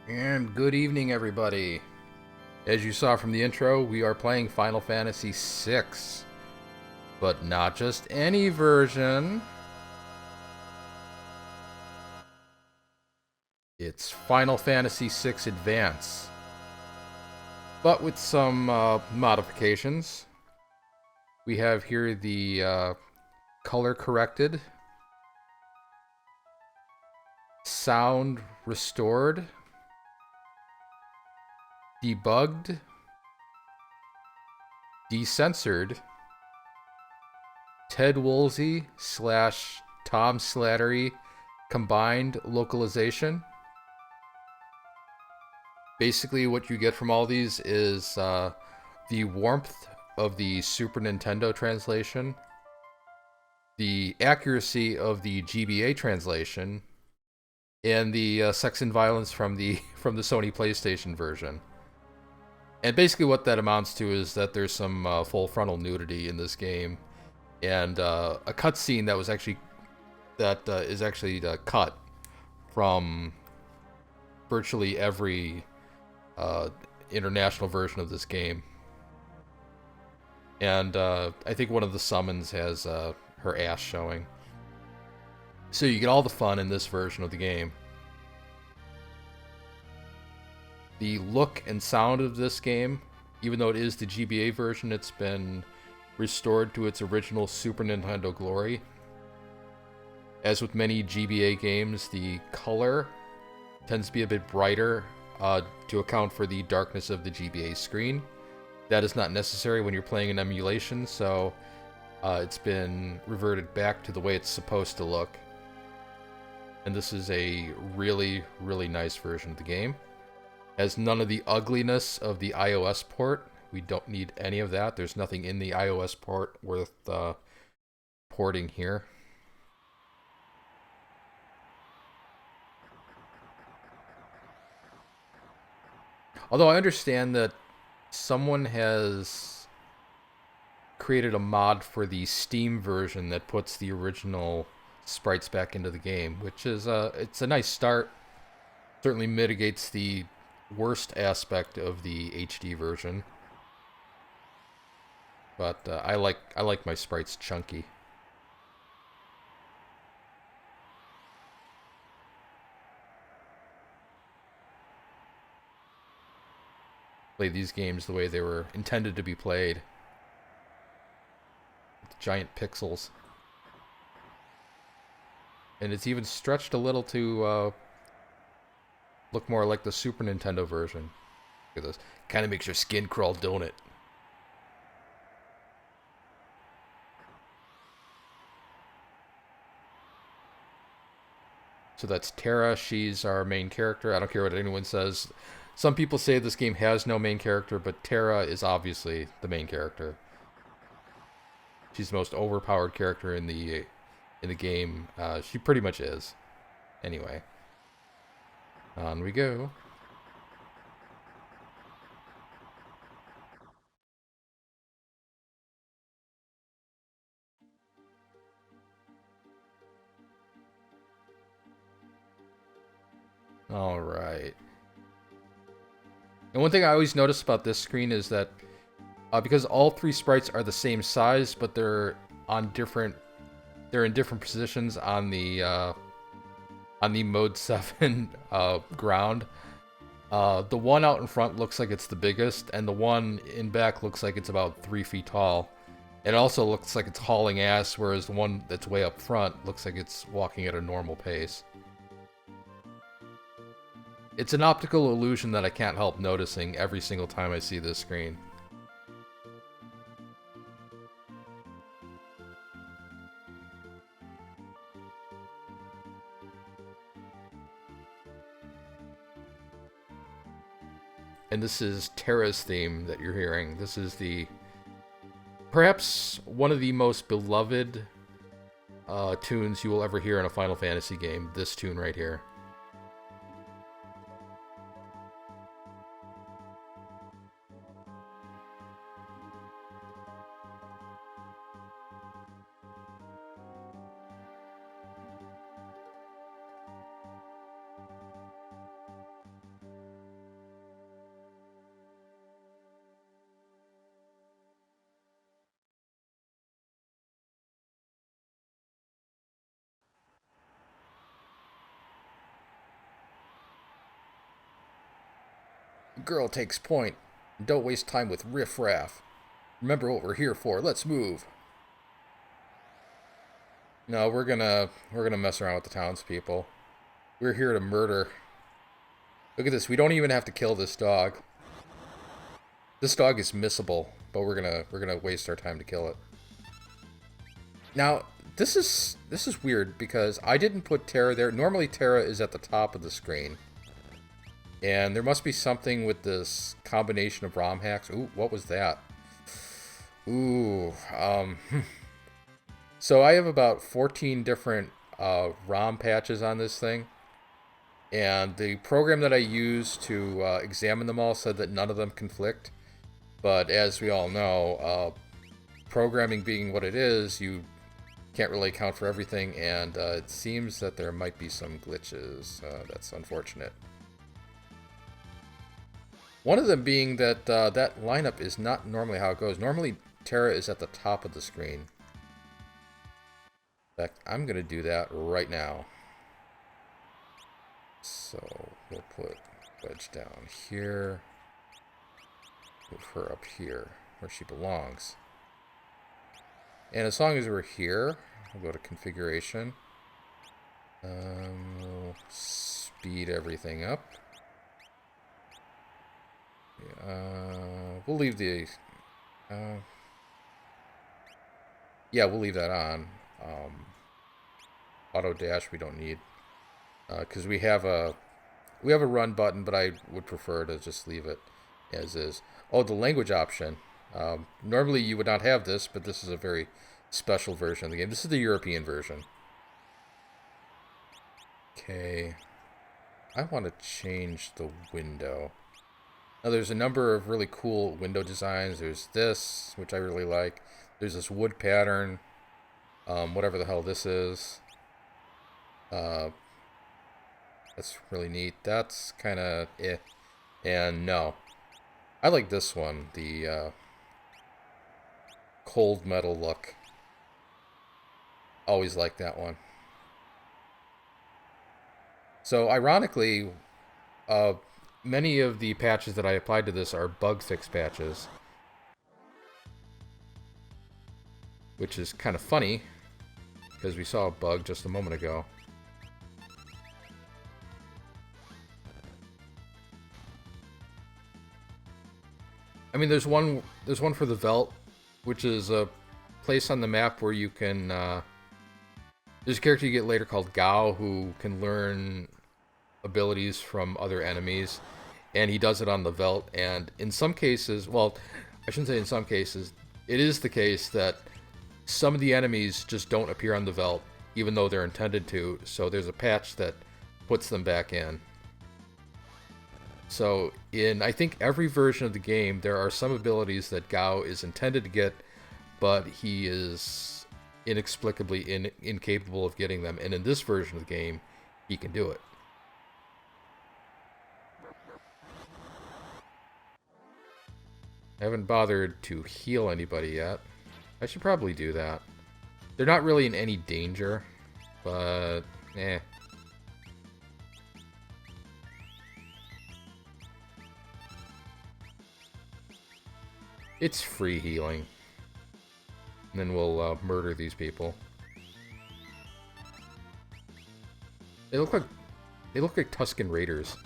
And good evening, everybody. As you saw from the intro, we are playing Final Fantasy VI. But not just any version. It's Final Fantasy VI Advance. But with some modifications. We have here the color corrected, sound restored, debugged, decensored, Ted Woolsey / Tom Slattery combined localization. Basically what you get from all these is the warmth of the Super Nintendo translation, the accuracy of the GBA translation, and the sex and violence from the Sony PlayStation version. And basically what that amounts to is that there's some full frontal nudity in this game, and a cutscene that was actually is actually cut from virtually every international version of this game. And I think one of the summons has her ass showing. So you get all the fun in this version of the game. The look and sound of this game, even though it is the GBA version, it's been restored to its original Super Nintendo glory. As with many GBA games, the color tends to be a bit brighter to account for the darkness of the GBA screen. That is not necessary when you're playing an emulation, so it's been reverted back to the way it's supposed to look. And this is a really, really nice version of the game. Has none of the ugliness of the iOS port. We don't need any of that. There's nothing in the iOS port worth porting here. Although I understand that someone has created a mod for the Steam version that puts the original sprites back into the game, which is it's a nice start. Certainly mitigates the worst aspect of the HD version. But I like my sprites chunky. Play these games the way they were intended to be played. With giant pixels. And it's even stretched a little to look more like the Super Nintendo version. Look at this. Kind of makes your skin crawl, don't it? So that's Terra. She's our main character. I don't care what anyone says. Some people say this game has no main character, but Terra is obviously the main character. She's the most overpowered character in the game. She pretty much is. Anyway. On we go. Alright. And one thing I always notice about this screen is that because all three sprites are the same size, but they're in different positions on the Mode 7 ground. The one out in front looks like it's the biggest, and the one in back looks like it's about 3 feet tall. It also looks like it's hauling ass, whereas the one that's way up front looks like it's walking at a normal pace. It's an optical illusion that I can't help noticing every single time I see this screen. And this is Terra's theme that you're hearing. This is perhaps one of the most beloved tunes you will ever hear in a Final Fantasy game. This tune right here. Girl takes point. Don't waste time with riff-raff. Remember what we're here for. Let's move. No, we're gonna mess around with the townspeople. We're here to murder. Look at this. We don't even have to kill this dog. This dog is missable, but we're gonna waste our time to kill it. Now, this is weird because I didn't put Terra there. Normally Terra is at the top of the screen. And there must be something with this combination of ROM hacks. Ooh, what was that? Ooh, So I have about 14 different ROM patches on this thing. And the program that I used to examine them all said that none of them conflict. But as we all know, programming being what it is, you can't really account for everything. And it seems that there might be some glitches. That's unfortunate. One of them being that that lineup is not normally how it goes. Normally, Terra is at the top of the screen. In fact, I'm going to do that right now. So, we'll put Wedge down here. Move her up here, where she belongs. And as long as we're here, we'll go to configuration. We'll speed everything up. We'll leave the... yeah, we'll leave that on. Auto dash we don't need. Because we have a run button, but I would prefer to just leave it as is. Oh, the language option. Normally you would not have this, but this is a very special version of the game. This is the European version. Okay. I want to change the window. Now there's a number of really cool window designs. There's this, which I really like. There's this wood pattern. Whatever the hell this is. That's really neat. That's kind of eh. And no. I like this one. The cold metal look. Always like that one. So ironically, many of the patches that I applied to this are bug fix patches. Which is kind of funny, because we saw a bug just a moment ago. I mean, there's one for the Velt, which is a place on the map where you can... there's a character you get later called Gao, who can learn abilities from other enemies, and he does it on the Velt, and in some cases, well, I shouldn't say in some cases, it is the case that some of the enemies just don't appear on the Velt, even though they're intended to, so there's a patch that puts them back in. So in, I think, every version of the game, there are some abilities that Gao is intended to get, but he is inexplicably incapable of getting them, and in this version of the game, he can do it. I haven't bothered to heal anybody yet. I should probably do that. They're not really in any danger, but eh. It's free healing. And then we'll murder these people. They look like Tusken Raiders.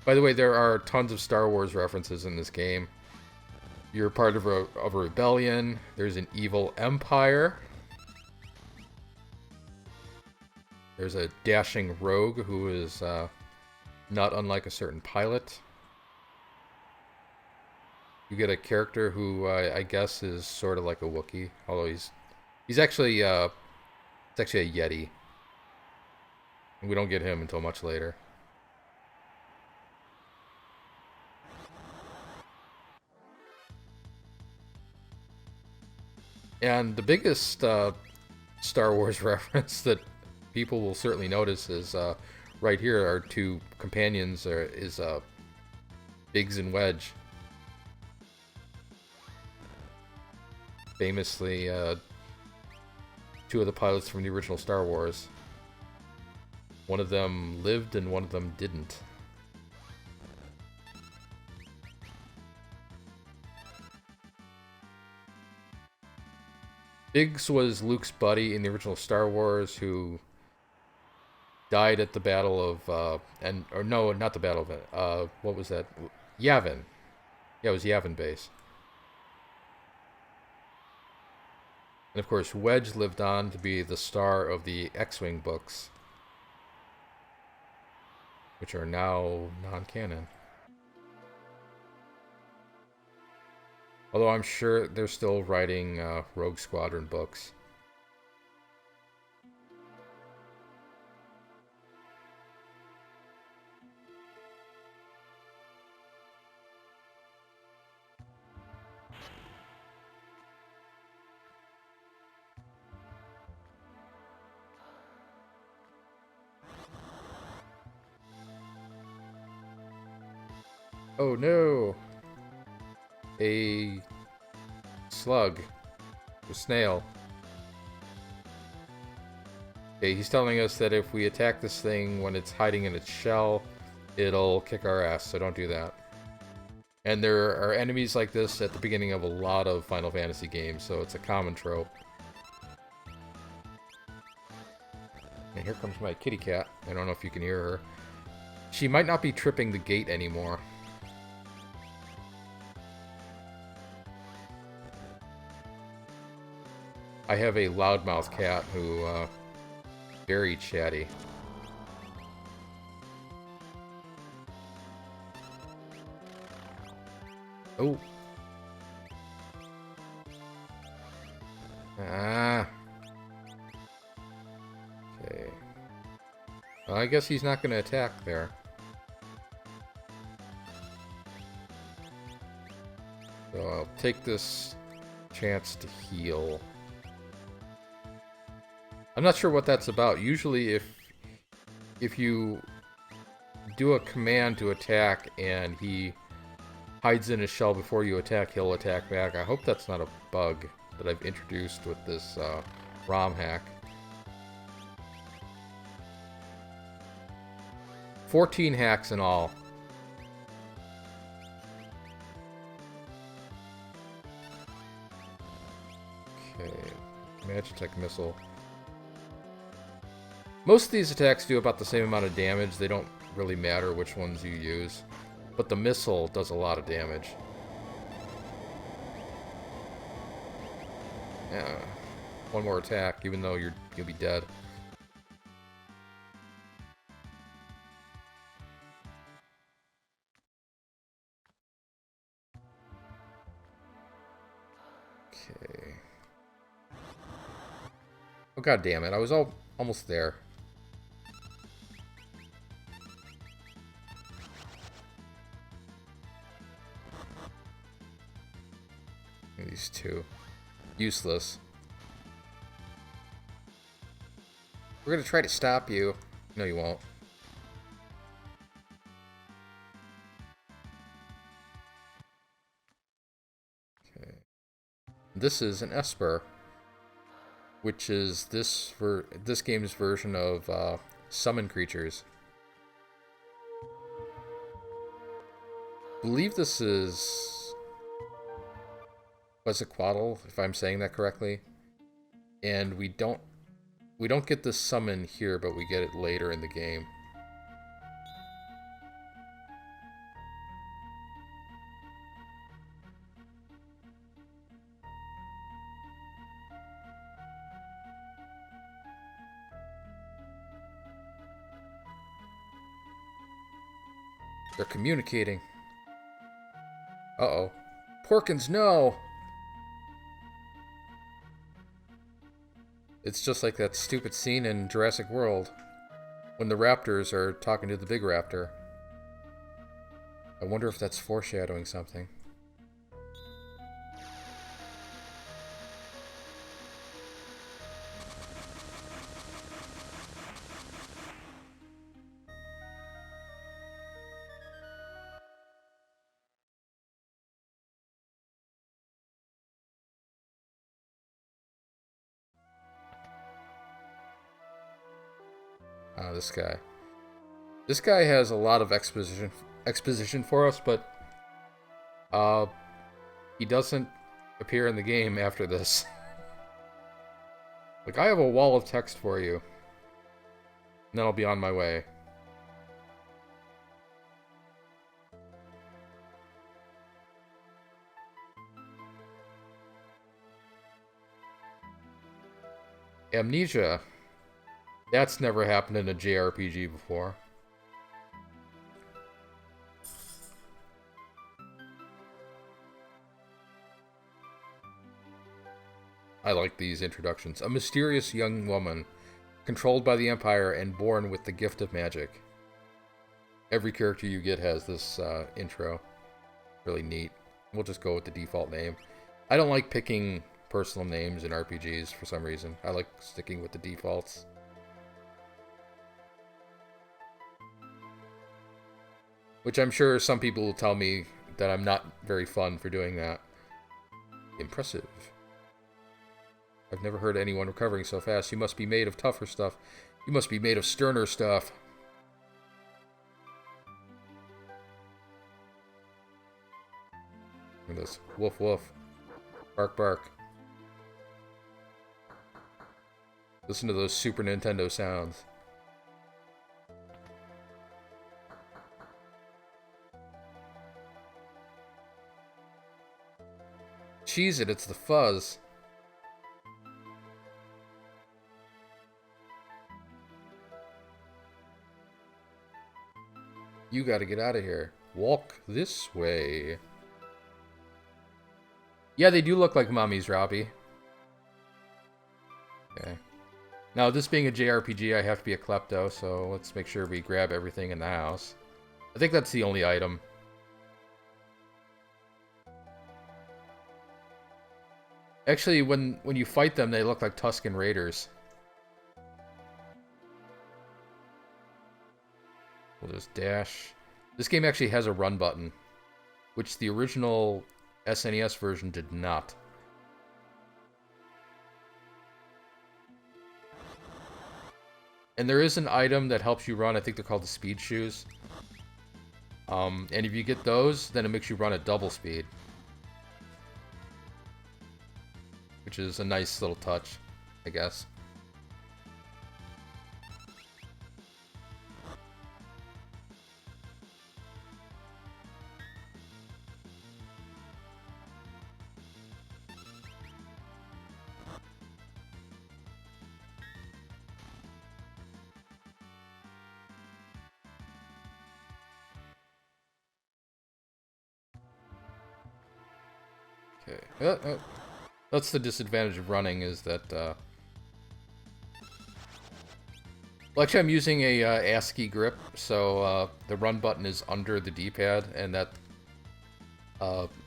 By the way, there are tons of Star Wars references in this game. You're part of a rebellion. There's an evil empire. There's a dashing rogue who is not unlike a certain pilot. You get a character who I guess is sort of like a Wookiee, although he's actually it's actually a Yeti. And we don't get him until much later. And the biggest Star Wars reference that people will certainly notice is right here. Our two companions is Biggs and Wedge. Famously, two of the pilots from the original Star Wars. One of them lived and one of them didn't. Biggs was Luke's buddy in the original Star Wars, who died at the Battle of or no, not the Battle of what was that? Yavin. Yeah, it was Yavin base. And of course, Wedge lived on to be the star of the X-Wing books, which are now non-canon. Although I'm sure they're still writing Rogue Squadron books. Oh no! A slug. A snail. Okay, he's telling us that if we attack this thing when it's hiding in its shell, it'll kick our ass, so don't do that. And there are enemies like this at the beginning of a lot of Final Fantasy games, so it's a common trope. And here comes my kitty cat. I don't know if you can hear her. She might not be tripping the gate anymore. I have a loudmouth cat who, very chatty. Oh. Ah. Okay. Well, I guess he's not going to attack there. So I'll take this chance to heal. I'm not sure what that's about. Usually if you do a command to attack and he hides in his shell before you attack, he'll attack back. I hope that's not a bug that I've introduced with this ROM hack. 14 hacks in all. Okay, Magitech Missile. Most of these attacks do about the same amount of damage. They don't really matter which ones you use. But the missile does a lot of damage. Yeah. One more attack, even though you'll be dead. Okay. Oh, god damn it. I was almost there. These two. Useless. We're gonna try to stop you. No, you won't. Okay. This is an Esper, which is this game's version of summon creatures. I believe this is Quetzalcoatl, if I'm saying that correctly. And we don't get this summon here, but we get it later in the game. They're communicating. Uh-oh. Porkins, no! It's just like that stupid scene in Jurassic World when the raptors are talking to the big raptor. I wonder if that's foreshadowing something. This guy. This guy has a lot of exposition for us, but he doesn't appear in the game after this. Like, I have a wall of text for you. And then I'll be on my way. Amnesia. That's never happened in a JRPG before. I like these introductions. A mysterious young woman, controlled by the Empire and born with the gift of magic. Every character you get has this intro. Really neat. We'll just go with the default name. I don't like picking personal names in RPGs for some reason. I like sticking with the defaults. Which I'm sure some people will tell me that I'm not very fun for doing that. Impressive. I've never heard anyone recovering so fast. You must be made of tougher stuff. You must be made of sterner stuff. Look at this. Woof woof. Bark bark. Listen to those Super Nintendo sounds. Cheese it, it's the fuzz. You gotta get out of here. Walk this way. Yeah, they do look like mummies, Robbie. Okay. Now, this being a JRPG, I have to be a klepto, so let's make sure we grab everything in the house. I think that's the only item. Actually, when you fight them, they look like Tusken Raiders. We'll just dash. This game actually has a run button, which the original SNES version did not. And there is an item that helps you run. I think they're called the speed shoes. And if you get those, then it makes you run at double speed. Which is a nice little touch, I guess. Okay. That's the disadvantage of running, is that, well, actually I'm using a ASCII grip, so the run button is under the D-pad, and that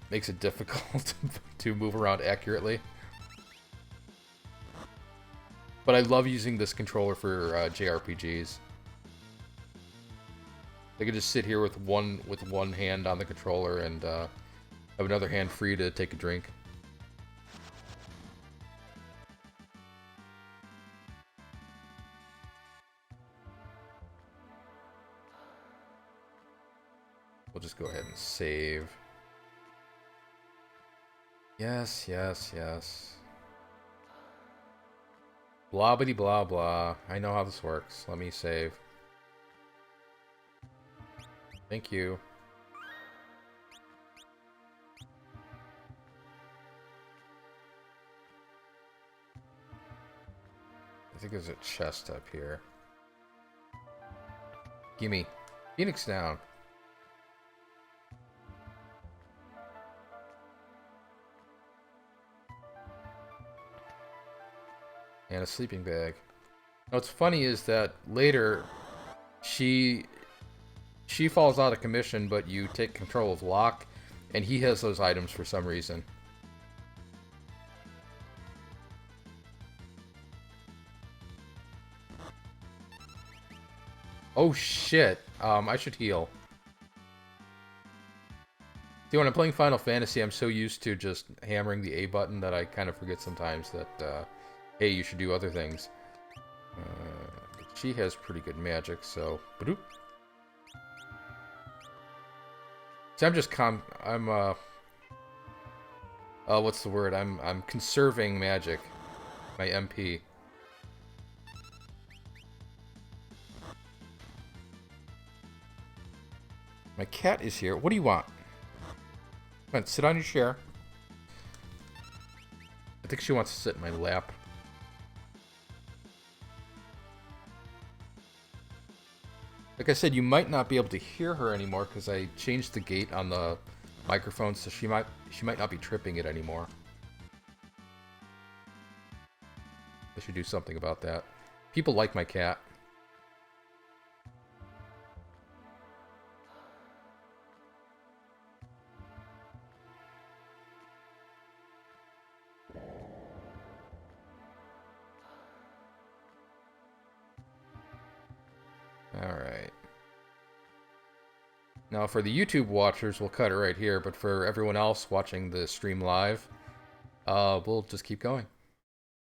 makes it difficult to move around accurately. But I love using this controller for JRPGs. I could just sit here with one hand on the controller and have another hand free to take a drink. We'll just go ahead and save. Yes, yes, yes. Blah bitty blah blah. I know how this works. Let me save. Thank you. I think there's a chest up here. Gimme. Phoenix down. And a sleeping bag. Now, what's funny is that later, she falls out of commission, but you take control of Locke, and he has those items for some reason. Oh shit! I should heal. See, when I'm playing Final Fantasy, I'm so used to just hammering the A button that I kind of forget sometimes that, hey, you should do other things. She has pretty good magic, so... Ba-doop. See, I'm just what's the word? I'm conserving magic. My MP. My cat is here. What do you want? Come on, sit on your chair. I think she wants to sit in my lap. Like I said, you might not be able to hear her anymore because I changed the gate on the microphone, so she might not be tripping it anymore. I should do something about that. People like my cat. Alright. Now for the YouTube watchers, we'll cut it right here, but for everyone else watching the stream live, we'll just keep going.